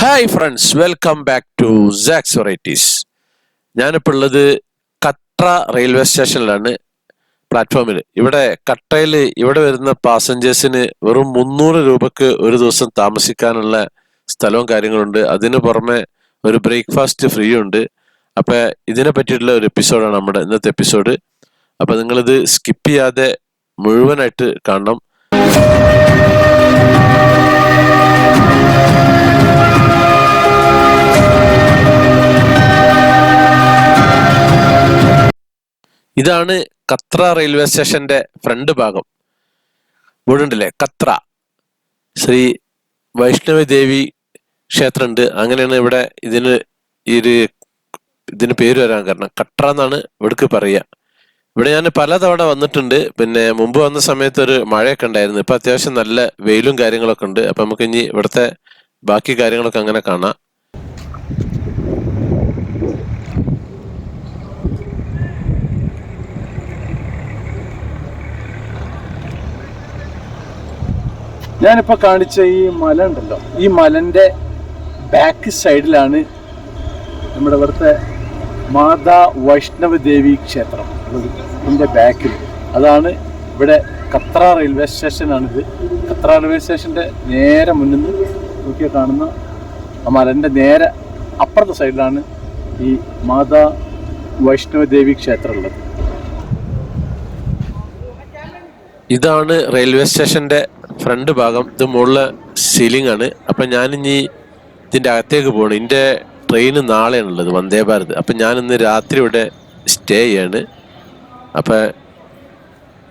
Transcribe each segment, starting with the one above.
Hi friends, welcome back to സാക്സ് varieties. ഞാനിപ്പോൾ ഉള്ളത് കട്ര റെയിൽവേ സ്റ്റേഷനിലാണ്, പ്ലാറ്റ്ഫോമിൽ. ഇവിടെ വരുന്ന പാസഞ്ചേഴ്സിന് വെറും 300 രൂപക്ക് ഒരു ദിവസം താമസിക്കാനുള്ള സ്ഥലവും കാര്യങ്ങളുണ്ട്. അതിന് പുറമെ ഒരു ബ്രേക്ക്ഫാസ്റ്റ് ഫ്രീ ഉണ്ട്. അപ്പൊ ഇതിനെ പറ്റിയിട്ടുള്ള ഒരു എപ്പിസോഡാണ് നമ്മുടെ ഇന്നത്തെ എപ്പിസോഡ്. അപ്പൊ നിങ്ങളിത് സ്കിപ്പ് ചെയ്യാതെ മുഴുവനായിട്ട് കാണണം. ഇതാണ് കത്ര റെയിൽവേ സ്റ്റേഷന്റെ ഫ്രണ്ട് ഭാഗം. വീടുണ്ടല്ലേ, കത്ര ശ്രീ വൈഷ്ണവി ദേവി ക്ഷേത്രമുണ്ട്. അങ്ങനെയാണ് ഇവിടെ ഇതിന് പേര് വരാൻ കാരണം. കട്ര എന്നാണ് ഇവിടേക്ക് പറയുക. ഇവിടെ ഞാൻ പലതവണ വന്നിട്ടുണ്ട്. പിന്നെ മുമ്പ് വന്ന സമയത്ത് ഒരു മഴയൊക്കെ ഉണ്ടായിരുന്നു. ഇപ്പൊ അത്യാവശ്യം നല്ല വെയിലും കാര്യങ്ങളൊക്കെ ഉണ്ട്. അപ്പൊ നമുക്ക് ഇനി ഇവിടുത്തെ ബാക്കി കാര്യങ്ങളൊക്കെ അങ്ങനെ കാണാം. ഞാനിപ്പോൾ കാണിച്ച ഈ മല ഉണ്ടല്ലോ, ഈ മലൻ്റെ ബാക്ക് സൈഡിലാണ് നമ്മുടെ ഇവിടുത്തെ മാതാ വൈഷ്ണവ ദേവി ക്ഷേത്രം ഉള്ളത്. ഇതിൻ്റെ ബാക്കിൽ അതാണ് ഇവിടെ കത്ര റെയിൽവേ സ്റ്റേഷനാണിത്. കത്ര റെയിൽവേ സ്റ്റേഷൻ്റെ നേരെ മുന്നിൽ നിന്ന് നോക്കിയാൽ കാണുന്ന ആ മലൻ്റെ നേരെ അപ്പുറത്തെ സൈഡിലാണ് ഈ മാതാ വൈഷ്ണവ ദേവി ക്ഷേത്രം ഉള്ളത്. ഇതാണ് റെയിൽവേ സ്റ്റേഷന്റെ ഫ്രണ്ട് ഭാഗം. ഇത് മുകളിലെ സീലിംഗ് ആണ്. അപ്പൊ ഞാനിനി ഇതിന്റെ അകത്തേക്ക് പോകണം. ഇതിന്റെ ട്രെയിൻ നാളെയാണുള്ളത്, വന്ദേ ഭാരത്. അപ്പൊ ഞാൻ ഇന്ന് രാത്രി ഇവിടെ സ്റ്റേ ചെയ്യാണ്. അപ്പൊ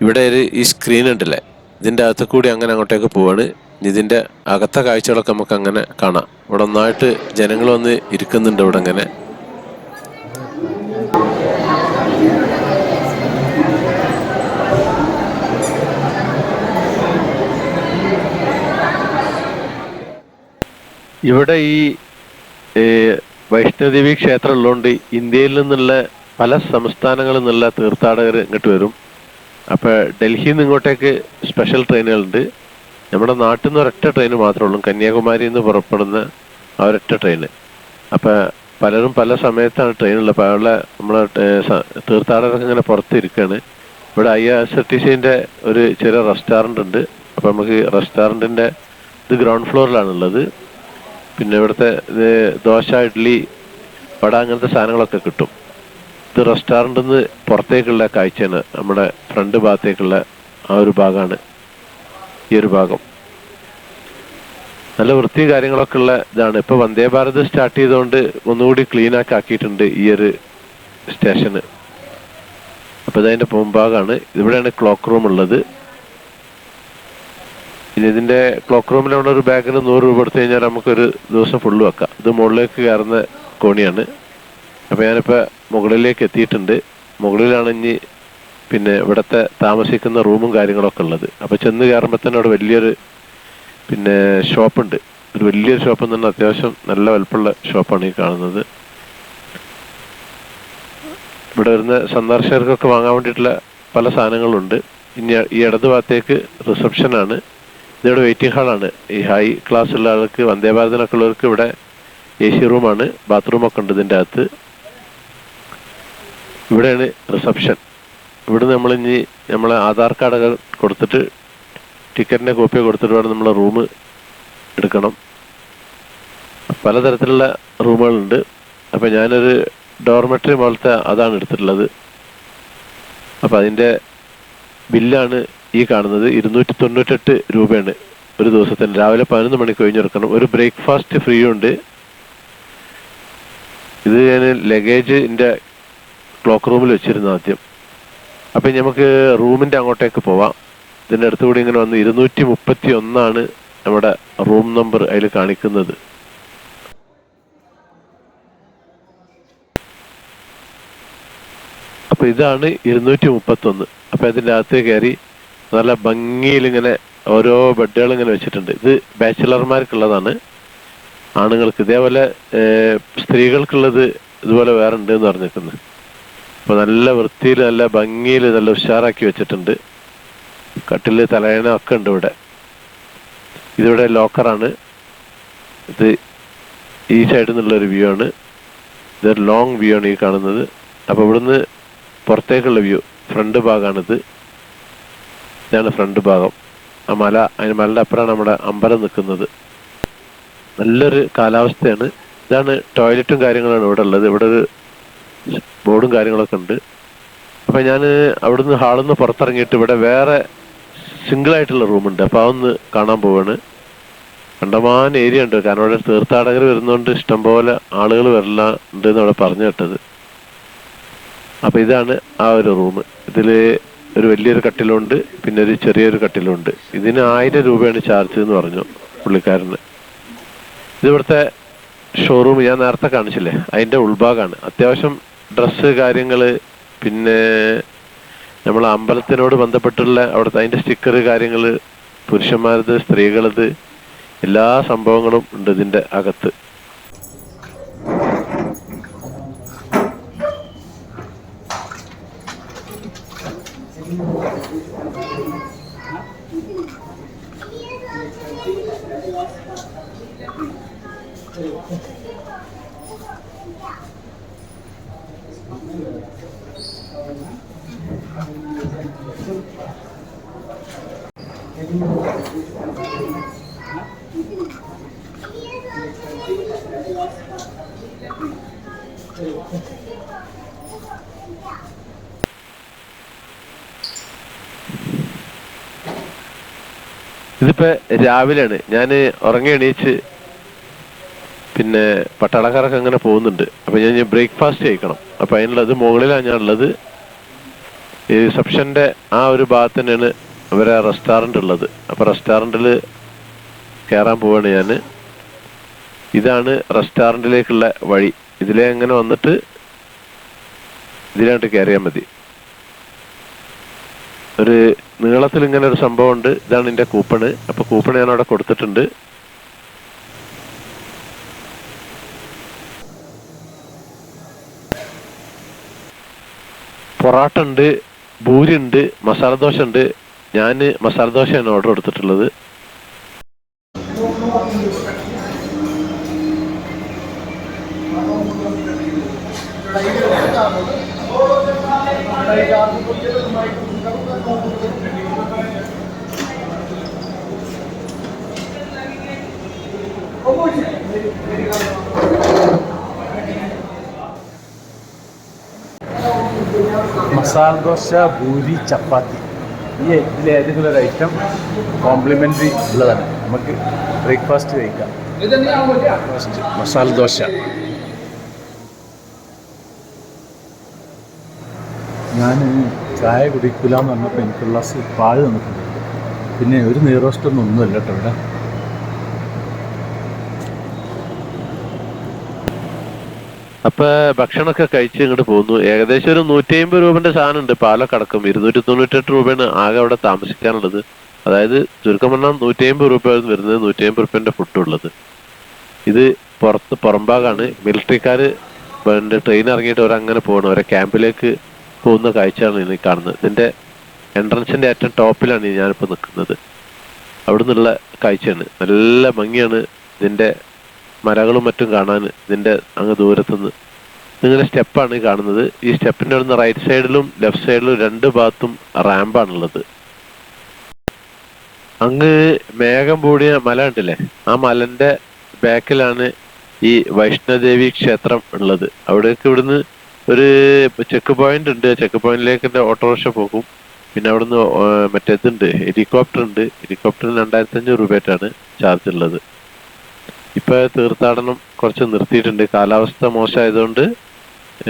ഇവിടെ ഈ സ്ക്രീൻ ഉണ്ടല്ലേ, ഇതിന്റെ അകത്ത് കൂടി അങ്ങനെ അങ്ങോട്ടേക്ക് പോവാണ്. ഇതിന്റെ അകത്തെ കാഴ്ചകളൊക്കെ നമുക്ക് അങ്ങനെ കാണാം. ഇവിടെ ഒന്നായിട്ട് ജനങ്ങൾ വന്ന് ഇരിക്കുന്നുണ്ട് ഇവിടെ അങ്ങനെ. ഇവിടെ ഈ വൈഷ്ണവദേവി ക്ഷേത്രം ഉള്ളതുകൊണ്ട് ഇന്ത്യയിൽ നിന്നുള്ള പല സംസ്ഥാനങ്ങളിൽ നിന്നുള്ള തീർത്ഥാടകർ ഇങ്ങോട്ട് വരും. അപ്പൊ ഡൽഹിയിൽ നിന്ന് ഇങ്ങോട്ടേക്ക് സ്പെഷ്യൽ ട്രെയിനുകളുണ്ട്. നമ്മുടെ നാട്ടിൽ നിന്ന് ഒരൊറ്റ ട്രെയിൻ മാത്രമേ ഉള്ളൂ, കന്യാകുമാരിയിൽ നിന്ന് പുറപ്പെടുന്ന ആ ഒരൊറ്റ ട്രെയിന്. അപ്പൊ പലരും പല സമയത്താണ് ട്രെയിനുള്ളത്. അപ്പൊ അവിടെ നമ്മളെ തീർത്ഥാടകർക്ക് ഇങ്ങനെ പുറത്തിരിക്കുകയാണ്. ഇവിടെ IRCTCന്റെ ഒരു ചെറിയ റെസ്റ്റോറൻ്റ് ഉണ്ട്. അപ്പൊ നമുക്ക് റെസ്റ്റോറൻറ്റിന്റെ ഇത് ഗ്രൗണ്ട് ഫ്ലോറിലാണുള്ളത്. പിന്നെ ഇവിടുത്തെ ദോശ, ഇഡ്ഡലി, വട അങ്ങനത്തെ സാധനങ്ങളൊക്കെ കിട്ടും. ഇത് റെസ്റ്റോറൻറ്റിൽ നിന്ന് പുറത്തേക്കുള്ള കാഴ്ചയാണ്. നമ്മുടെ ഫ്രണ്ട് ഭാഗത്തേക്കുള്ള ആ ഒരു ഭാഗമാണ് ഈ ഒരു ഭാഗം. നല്ല വൃത്തിയും കാര്യങ്ങളൊക്കെ ഉള്ള ഇതാണ്. ഇപ്പൊ വന്ദേ ഭാരത് സ്റ്റാർട്ട് ചെയ്തുകൊണ്ട് ഒന്നുകൂടി ക്ലീൻ ആക്കിയിട്ടുണ്ട് ഈ ഒരു സ്റ്റേഷന്. അപ്പൊ ഇതതിന്റെ മുൻഭാഗമാണ്. ഇവിടെയാണ് ക്ലോക്ക് റൂം ഉള്ളത്. പിന്നെ ഇതിന്റെ ക്ലോക്ക് റൂമിലുള്ള ഒരു ബാഗിന് 100 രൂപ എടുത്തു കഴിഞ്ഞാൽ നമുക്കൊരു ദിവസം ഫുള്ള് വെക്കാം. ഇത് മുകളിലേക്ക് കയറുന്ന കോണിയാണ്. അപ്പൊ ഞാനിപ്പോ മുകളിലേക്ക് എത്തിയിട്ടുണ്ട്. മുകളിലാണ് ഇനി പിന്നെ ഇവിടത്തെ താമസിക്കുന്ന റൂമും കാര്യങ്ങളൊക്കെ ഉള്ളത്. അപ്പൊ ചെന്ന് കയറുമ്പോൾ തന്നെ അവിടെ വലിയൊരു പിന്നെ ഷോപ്പുണ്ട്. ഒരു വലിയൊരു ഷോപ്പ് എന്ന് പറഞ്ഞാൽ അത്യാവശ്യം നല്ല വലുപ്പമുള്ള ഷോപ്പാണ് ഈ കാണുന്നത്. ഇവിടെ വരുന്ന സന്ദർശകർക്കൊക്കെ വാങ്ങാൻ വേണ്ടിയിട്ടുള്ള പല സാധനങ്ങളുണ്ട്. ഇനി ഈ ഇടത് ഭാഗത്തേക്ക് റിസപ്ഷനാണ്. ഇതിവിടെ വെയിറ്റിംഗ് ഹാളാണ്. ഈ ഹൈ ക്ലാസ് ഉള്ള ആൾക്ക്, വന്ദേ ഭാരതിനൊക്കെ ഉള്ളവർക്ക് ഇവിടെ AC റൂമാണ്, ബാത്റൂമൊക്കെ ഉണ്ട് ഇതിൻ്റെ അകത്ത്. ഇവിടെയാണ് റിസപ്ഷൻ. ഇവിടെ നമ്മളിനി നമ്മളെ ആധാർ കാർഡൊക്കെ കൊടുത്തിട്ട് ടിക്കറ്റിൻ്റെ കോപ്പി കൊടുത്തിട്ട് വേണം നമ്മളെ റൂം എടുക്കണം. പലതരത്തിലുള്ള റൂമുകളുണ്ട്. അപ്പം ഞാനൊരു ഡോർമെട്രി പോലത്തെ അതാണ് എടുത്തിട്ടുള്ളത്. അപ്പം അതിൻ്റെ ബില്ലാണ് ഈ കാണുന്നത്. 298 രൂപയാണ് ഒരു ദിവസത്തിന്. രാവിലെ 11 മണിക്ക് കഴിഞ്ഞെടുക്കണം. ഒരു ബ്രേക്ക്ഫാസ്റ്റ് ഫ്രീ ഉണ്ട്. ഇത് ഞാൻ ലഗേജിൻ്റെ ക്ലോക്ക് റൂമിൽ വെച്ചിരുന്നു ആദ്യം. അപ്പം നമുക്ക് റൂമിൻ്റെ അങ്ങോട്ടേക്ക് പോവാം. ഇതിൻ്റെ അടുത്തുകൂടി ഇങ്ങനെ വന്ന് 231 നമ്മുടെ റൂം നമ്പർ അതിൽ കാണിക്കുന്നത്. അപ്പം ഇതാണ് 231. അപ്പം ഇതിൻ്റെ അകത്ത് കയറി നല്ല ഭംഗിയിൽ ഇങ്ങനെ ഓരോ ബെഡുകൾ ഇങ്ങനെ വെച്ചിട്ടുണ്ട്. ഇത് ബാച്ചിലർമാർക്കുള്ളതാണ്, ആണുങ്ങൾക്ക്. ഇതേപോലെ സ്ത്രീകൾക്കുള്ളത് ഇതുപോലെ വേറെ ഉണ്ട് എന്ന് പറഞ്ഞിരിക്കുന്നത്. അപ്പോൾ നല്ല വൃത്തിയിൽ നല്ല ഭംഗിയിൽ നല്ല ഉഷാറാക്കി വെച്ചിട്ടുണ്ട്. കട്ടില്, തലയണ ഒക്കെ ഉണ്ട് ഇവിടെ. ഇതിവിടെ ലോക്കറാണ്. ഇത് ഈ സൈഡിൽ നിന്നുള്ളൊരു വ്യൂ ആണ്. ഇതൊരു ലോങ് വ്യൂ ആണ് ഈ കാണുന്നത്. അപ്പോൾ ഇവിടുന്ന് പുറത്തേക്കുള്ള വ്യൂ ഫ്രണ്ട് ഭാഗമാണിത്. ഇതാണ് ഫ്രണ്ട് ഭാഗം. ആ മല, അതിന് മലയുടെ അപ്പുറമാണ് നമ്മുടെ അമ്പലം നിൽക്കുന്നത്. നല്ലൊരു കാലാവസ്ഥയാണ്. ഇതാണ് ടോയ്ലറ്റും കാര്യങ്ങളാണ് ഇവിടെ ഉള്ളത്. ഇവിടെ ഒരു ബോർഡും കാര്യങ്ങളൊക്കെ ഉണ്ട്. അപ്പം ഞാൻ അവിടുന്ന് ഹാളിൽ നിന്ന് പുറത്തിറങ്ങിയിട്ട് ഇവിടെ വേറെ സിംഗിളായിട്ടുള്ള റൂമുണ്ട്. അപ്പോൾ അതൊന്ന് കാണാൻ പോവാണ്. കണ്ടമാൻ ഏരിയ ഉണ്ട്. കാരണം ഇവിടെ തീർത്ഥാടകർ വരുന്നതുകൊണ്ട് ഇഷ്ടംപോലെ ആളുകൾ വരില്ല ഉണ്ട് എന്ന് അവിടെ പറഞ്ഞു കേട്ടത്. അപ്പം ഇതാണ് ആ ഒരു റൂം. ഇതിൽ ഒരു വലിയൊരു കട്ടിലുണ്ട്, പിന്നെ ഒരു ചെറിയൊരു കട്ടിലുണ്ട്. ഇതിന് 1000 രൂപയാണ് ചാർജ് എന്ന് പറഞ്ഞു പുള്ളിക്കാരന്. ഇതിവിടുത്തെ ഷോറൂം ഞാൻ നേരത്തെ കാണിച്ചില്ലേ, അതിൻ്റെ ഉൾഭാഗമാണ്. അത്യാവശ്യം ഡ്രസ്സ് കാര്യങ്ങൾ, പിന്നെ നമ്മൾ അമ്പലത്തിനോട് ബന്ധപ്പെട്ടുള്ള അവിടുത്തെ അതിൻ്റെ സ്റ്റിക്കർ കാര്യങ്ങൾ, പുരുഷന്മാരത് സ്ത്രീകളത് എല്ലാ സംഭവങ്ങളും ഉണ്ട് ഇതിൻ്റെ അകത്ത്. ഇതിപ്പോ രാവിലെയാണ്. ഞാൻ ഉറങ്ങി എണീച്ച് പിന്നെ പട്ടാളക്കാരൊക്കെ അങ്ങനെ പോകുന്നുണ്ട്. അപ്പൊ ഞാൻ ബ്രേക്ക്ഫാസ്റ്റ് കഴിക്കണം. അപ്പൊ അതിനുള്ളത് മുകളിലാണ് ഞാനുള്ളത്. ഈ റിസപ്ഷന്റെ ആ ഒരു ഭാഗത്ത് തന്നെയാണ് അവരെ റെസ്റ്റോറന്റ് ഉള്ളത്. അപ്പൊ റെസ്റ്റോറന്റിൽ കയറാൻ പോവാണ് ഞാൻ. ഇതാണ് റെസ്റ്റോറന്റിലേക്കുള്ള വഴി. ഇതിലെ അങ്ങനെ വന്നിട്ട് ഇതിലായിട്ട് കയറിയാൽ മതി. ഒരു നീളത്തിൽ ഇങ്ങനെ ഒരു സംഭവം ഉണ്ട്. ഇതാണ് എൻ്റെ കൂപ്പണ്. അപ്പൊ കൂപ്പൺ ഞാൻ അവിടെ കൊടുത്തിട്ടുണ്ട്. പൊറാട്ട ഉണ്ട്, പൂരി ഉണ്ട്, മസാല ദോശ ഉണ്ട്. ഞാൻ മസാല ദോശയാണ് ഓർഡർ കൊടുത്തിട്ടുള്ളത്. മസാല ദോശ, പൂരി, ചപ്പാത്തി, ഈ ഇതിലേതെങ്കിലും ഒരു ഐറ്റം കോംപ്ലിമെൻ്ററി ഉള്ളതാണ്. നമുക്ക് ബ്രേക്ക്ഫാസ്റ്റ് കഴിക്കാം. മസാല ദോശ. ഞാൻ ചായ കുടിക്കില്ല എന്ന് പറഞ്ഞപ്പോൾ എനിക്ക് ഗ്ലാസ് പാല് തന്നിട്ടുണ്ട്. പിന്നെ ഒരു നെയ്റോസ്റ്റൊന്നും ഒന്നുമല്ല കേട്ടോ ഇവിടെ. അപ്പൊ ഭക്ഷണമൊക്കെ കഴിച്ച് ഇങ്ങോട്ട് പോന്നു. ഏകദേശം ഒരു 150 രൂപന്റെ സാധനം ഉണ്ട്. പാലൊക്കെ അടക്കം 298 രൂപയാണ് ആകെ അവിടെ താമസിക്കാനുള്ളത്. അതായത് ചുരുക്കം പറഞ്ഞാൽ 150 രൂപ വരുന്നത്, 150 രൂപന്റെ ഫുഡ് ഉള്ളത്. ഇത് പുറംഭാഗമാണ്. മിലിറ്ററിക്കാര് ട്രെയിൻ ഇറങ്ങിയിട്ട് അവരങ്ങനെ പോകണം. അവരെ ക്യാമ്പിലേക്ക് പോകുന്ന കാഴ്ചയാണ് ഇനി കാണുന്നത്. ഇതിന്റെ എൻട്രൻസിന്റെ ഏറ്റവും ടോപ്പിലാണ് ഞാനിപ്പോൾ നിൽക്കുന്നത്. അവിടെ നിന്നുള്ള കാഴ്ചയാണ്. നല്ല ഭംഗിയാണ്. ഇതിന്റെ മരകളും മറ്റും കാണാൻ. ഇതിന്റെ അങ്ങ് ദൂരത്തുനിന്ന് ഇങ്ങനെ സ്റ്റെപ്പാണ് കാണുന്നത്. ഈ സ്റ്റെപ്പിന്റെ അവിടുന്ന് റൈറ്റ് സൈഡിലും ലെഫ്റ്റ് സൈഡിലും 2 ഭാഗത്തും റാമ്പാണുള്ളത്. അങ്ങ് മേഘം മൂടിയ മല ഉണ്ടല്ലേ, ആ മലന്റെ ബാക്കിലാണ് ഈ വൈഷ്ണോദേവി ക്ഷേത്രം ഉള്ളത്. അവിടേക്ക് ഇവിടുന്ന് ഒരു ചെക്ക് പോയിന്റ് ഉണ്ട്. ചെക്ക് പോയിന്റിലേക്ക് ഓട്ടോറിക്ഷ പോകും. പിന്നെ അവിടുന്ന് മറ്റേതുണ്ട്, ഹെലികോപ്റ്റർ ഉണ്ട്. ഹെലികോപ്റ്ററിന് 2500 രൂപയായിട്ടാണ് ചാർജ് ഉള്ളത്. ഇപ്പൊ തീർത്ഥാടനം കുറച്ച് നിർത്തിയിട്ടുണ്ട്. കാലാവസ്ഥ മോശമായതുകൊണ്ട്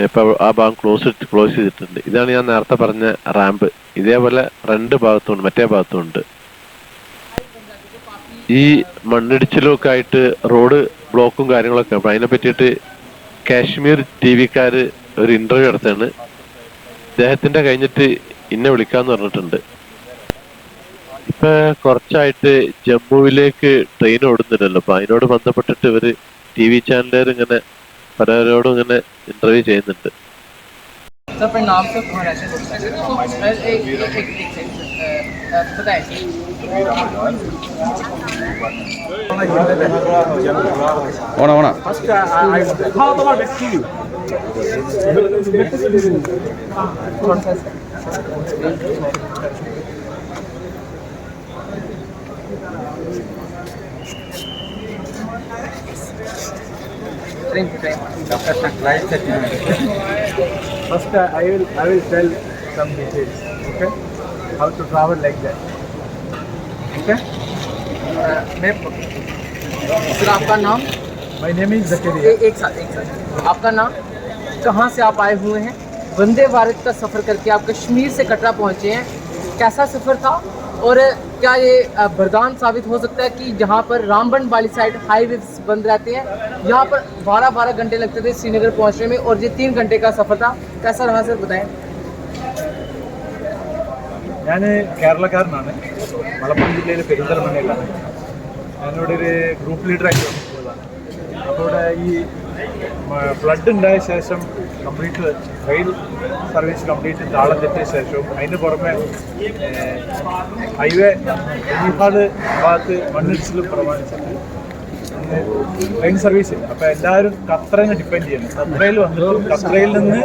ഇപ്പൊ ആ ഭാഗം ക്ലോസ് ചെയ്തിട്ടുണ്ട്. ഇതാണ് ഞാൻ നേരത്തെ പറഞ്ഞ റാമ്പ്. ഇതേപോലെ 2 ഭാഗത്തുണ്ട്, മറ്റേ ഭാഗത്തുണ്ട്. ഈ മണ്ണിടിച്ചിലൊക്കെ ആയിട്ട് റോഡ് ബ്ലോക്കും കാര്യങ്ങളൊക്കെ. അപ്പൊ അതിനെ പറ്റിയിട്ട് കാശ്മീർ ടിവിക്കാര് ഒരു ഇന്റർവ്യൂ നടത്താണ്. അദ്ദേഹത്തിന്റെ കഴിഞ്ഞിട്ട് ഇന്നെ വിളിക്കാന്ന് പറഞ്ഞിട്ടുണ്ട്. ഇപ്പൊ കുറച്ചായിട്ട് ജമ്മുവിലേക്ക് ട്രെയിൻ ഓടുന്നില്ലല്ലോ. അപ്പൊ അതിനോട് ബന്ധപ്പെട്ടിട്ട് ഇവര് TV ചാനലുകാർ ഇങ്ങനെ പലരോടും ഇങ്ങനെ ഇന്റർവ്യൂ ചെയ്യുന്നുണ്ട്. ഓണ ഓണ First, I will tell some details. Okay, how to travel like that. Okay. Sir आपका नाम? My name is Zakaria. एक साथ आपका नाम, कहाँ से आप आए हुए हैं? वंदे भारत का सफ़र करके आप कश्मीर से कटरा पहुँचे हैं, कैसा सफ़र था और क्या ये वरदान साबित हो सकता है कि जहाँ पर रामबन वाली साइड हाईवे बंद रहते हैं, यहाँ पर 12-12 घंटे लगते थे श्रीनगर पहुँचने में और ये 3 घंटे का सफ़र था, कैसा रहा सर बताएं? ഞാൻ കേരളക്കാരനാണ്, മലപ്പുറം ജില്ലയിലെ പെരിന്തൽമണ്ണയിലാണ്. ഞാനിവിടെ ഒരു ഗ്രൂപ്പ് ലീഡറായിട്ട് വന്നിട്ടുള്ളതാണ്. അപ്പോൾ ഇവിടെ ഈ ഫ്ലഡ് ഉണ്ടായ ശേഷം കംപ്ലീറ്റ് റെയിൽ സർവീസ് കംപ്ലീറ്റ് താളം തെറ്റിയ ശേഷവും അതിന് പുറമെ ഹൈവേ ഒരുപാട് ഭാഗത്ത് മണ്ണിടിച്ചിലും പ്രമാണിച്ചിട്ട് ട്രെയിൻ സർവീസ് ഇല്ല. അപ്പോൾ എല്ലാവരും ഖത്തറിനെ ഡിപ്പെൻഡ് ചെയ്യുന്നു. ഖത്തറയിൽ വന്നിട്ട് ഖത്തറയിൽ നിന്ന്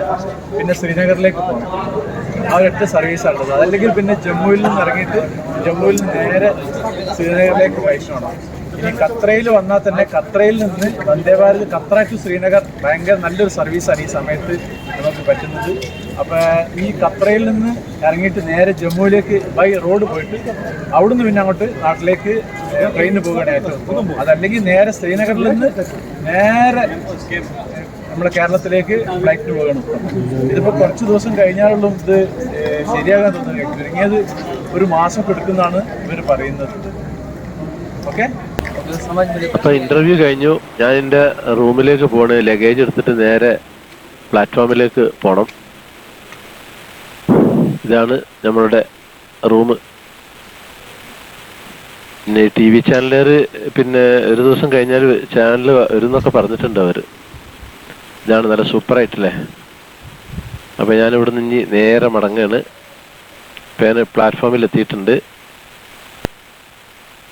പിന്നെ ശ്രീനഗറിലേക്ക് പോകണം. ആ ഒരൊറ്റ സർവീസാണുള്ളത്. അതല്ലെങ്കിൽ പിന്നെ ജമ്മുവിൽ നിന്ന് ഇറങ്ങിയിട്ട് ജമ്മുവിൽ നിന്ന് നേരെ ശ്രീനഗറിലേക്ക് വൈഷ്ണവണം. ഇനി ഖത്തറയിൽ വന്നാൽ തന്നെ ഖത്തറയിൽ നിന്ന് വന്ദേ ഭാരത് ഖത്തറ ടു ശ്രീനഗർ ഭയങ്കര നല്ലൊരു സർവീസാണ് ഈ സമയത്ത് നമുക്ക് പറ്റുന്നത്. അപ്പോൾ ഈ ഖത്തറയിൽ നിന്ന് ഇറങ്ങിയിട്ട് നേരെ ജമ്മുവിലേക്ക് ബൈ റോഡ് പോയിട്ട് അവിടുന്ന് പിന്നെ അങ്ങോട്ട് നാട്ടിലേക്ക് ട്രെയിനിന് പോവുകയാണ് ഏറ്റവും. അതല്ലെങ്കിൽ നേരെ ശ്രീനഗറിൽ നിന്ന് നേരെ നമ്മുടെ കേരളത്തിലേക്ക് ഫ്ലൈറ്റിന് പോകണം. ഇതിപ്പോൾ കുറച്ച് ദിവസം കഴിഞ്ഞാലുള്ളൂ ഇത് ശരിയാകാൻ തോന്നുന്നത്. ചുരുങ്ങിയത് ഒരു മാസം എടുക്കുന്നതാണ് ഇവർ പറയുന്നത്. ഓക്കെ. അപ്പൊ ഇന്റർവ്യൂ കഴിഞ്ഞു. ഞാൻ എൻ്റെ റൂമിലേക്ക് പോണ്. ലഗേജ് എടുത്തിട്ട് നേരെ പ്ലാറ്റ്ഫോമിലേക്ക് പോണം. ഇതാണ് നമ്മളുടെ റൂം. പിന്നെ TV ചാനലുകാർ പിന്നെ ഒരു ദിവസം കഴിഞ്ഞാൽ ചാനൽ വരുന്നൊക്കെ പറഞ്ഞിട്ടുണ്ട് അവർ. ഇതാണ് നല്ല സൂപ്പറായിട്ടല്ലേ. അപ്പോൾ ഞാനിവിടെ നിന്ന് നേരെ മടങ്ങാണ്. ഇപ്പം ഞാൻ പ്ലാറ്റ്ഫോമിൽ എത്തിയിട്ടുണ്ട്.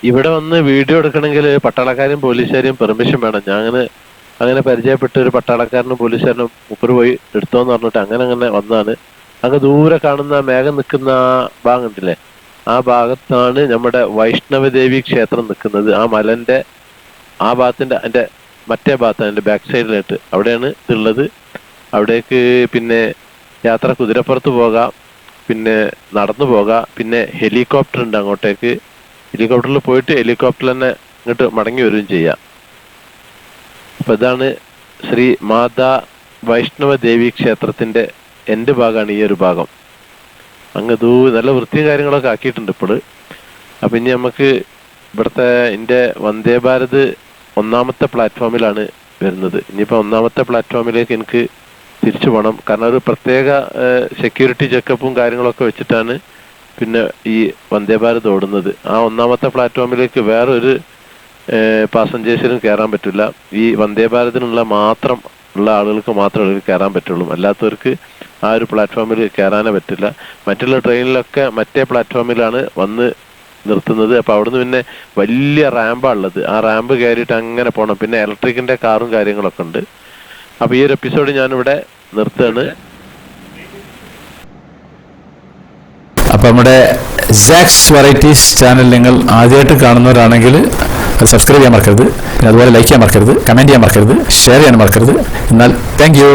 ഇവിടെ വന്ന് വീഡിയോ എടുക്കണമെങ്കിൽ പട്ടാളക്കാരും പോലീസുകാരെയും പെർമിഷൻ വേണം. ഞാൻ അങ്ങനെ പരിചയപ്പെട്ട ഒരു പട്ടാളക്കാരനും പോലീസുകാരനും മുപ്പര് പോയി എടുത്തോന്ന് പറഞ്ഞിട്ട് അങ്ങനെ വന്നതാണ്. അങ്ങ് ദൂരെ കാണുന്ന മേഘം നിൽക്കുന്ന ആ ഭാഗം കണ്ടില്ലേ, ആ ഭാഗത്താണ് നമ്മുടെ വൈഷ്ണവദേവി ക്ഷേത്രം നിൽക്കുന്നത്. ആ മലന്റെ ആ ഭാഗത്തിന്റെ അതിന്റെ മറ്റേ ഭാഗത്താണ്, അതിന്റെ ബാക്ക് സൈഡിലായിട്ട് അവിടെയാണ് ഇതുള്ളത്. അവിടേക്ക് പിന്നെ യാത്ര കുതിരപ്പുറത്ത് പോകാം, പിന്നെ നടന്നു പോകാം, പിന്നെ ഹെലികോപ്റ്റർ ഉണ്ട് അങ്ങോട്ടേക്ക്. ഹെലികോപ്റ്ററിൽ പോയിട്ട് ഹെലികോപ്റ്ററിൽ തന്നെ ഇങ്ങോട്ട് മടങ്ങി വരികയും ചെയ്യാം. അപ്പൊ ഇതാണ് ശ്രീ മാതാ വൈഷ്ണവ ദേവി ക്ഷേത്രത്തിന്റെ എൻ്റെ ഭാഗമാണ് ഈ ഒരു ഭാഗം. അങ്ങ് നല്ല വൃത്തിയും കാര്യങ്ങളൊക്കെ ആക്കിയിട്ടുണ്ട് ഇപ്പോൾ. അപ്പൊ ഇനി നമുക്ക് ഇവിടുത്തെ എൻ്റെ വന്ദേ ഭാരത് 1ാമത്തെ പ്ലാറ്റ്ഫോമിലാണ് വരുന്നത്. ഇനിയിപ്പോൾ 1ാമത്തെ പ്ലാറ്റ്ഫോമിലേക്ക് എനിക്ക് തിരിച്ചു പോകണം. കാരണം ഒരു പ്രത്യേക സെക്യൂരിറ്റി ചെക്കപ്പും കാര്യങ്ങളൊക്കെ വെച്ചിട്ടാണ് പിന്നെ ഈ വന്ദേ ഭാരത് ഓടുന്നത്. ആ 1ാമത്തെ പ്ലാറ്റ്ഫോമിലേക്ക് വേറൊരു പാസഞ്ചേഴ്സിനും കയറാൻ പറ്റില്ല. ഈ വന്ദേ ഭാരതിനുള്ള മാത്രം ഉള്ള ആളുകൾക്ക് മാത്രമേ കയറാൻ പറ്റുള്ളൂ. അല്ലാത്തവർക്ക് ആ ഒരു പ്ലാറ്റ്ഫോമിൽ കയറാനേ പറ്റില്ല. മറ്റുള്ള ട്രെയിനിലൊക്കെ മറ്റേ പ്ലാറ്റ്ഫോമിലാണ് വന്ന് നിർത്തുന്നത്. അപ്പോൾ അവിടുന്ന് പിന്നെ വലിയ റാമ്പാണ് ഉള്ളത്. ആ റാമ്പ് കയറിയിട്ട് അങ്ങനെ പോകണം. പിന്നെ ഇലക്ട്രിക്കിൻ്റെ കാറും കാര്യങ്ങളൊക്കെ ഉണ്ട്. അപ്പോൾ ഈ ഒരു എപ്പിസോഡ് ഞാനിവിടെ നിർത്തുകയാണ്. അപ്പോൾ നമ്മുടെ സാക്സ് വെറൈറ്റീസ് ചാനൽ നിങ്ങൾ ആദ്യമായിട്ട് കാണുന്നവരാണെങ്കിൽ അത് സബ്സ്ക്രൈബ് ചെയ്യാൻ മറക്കരുത്. പിന്നെ അതുപോലെ ലൈക്ക് ചെയ്യാൻ മറക്കരുത്, കമൻറ്റ് ചെയ്യാൻ മറക്കരുത്, ഷെയർ ചെയ്യാൻ മറക്കരുത്. എന്നാൽ താങ്ക് യു.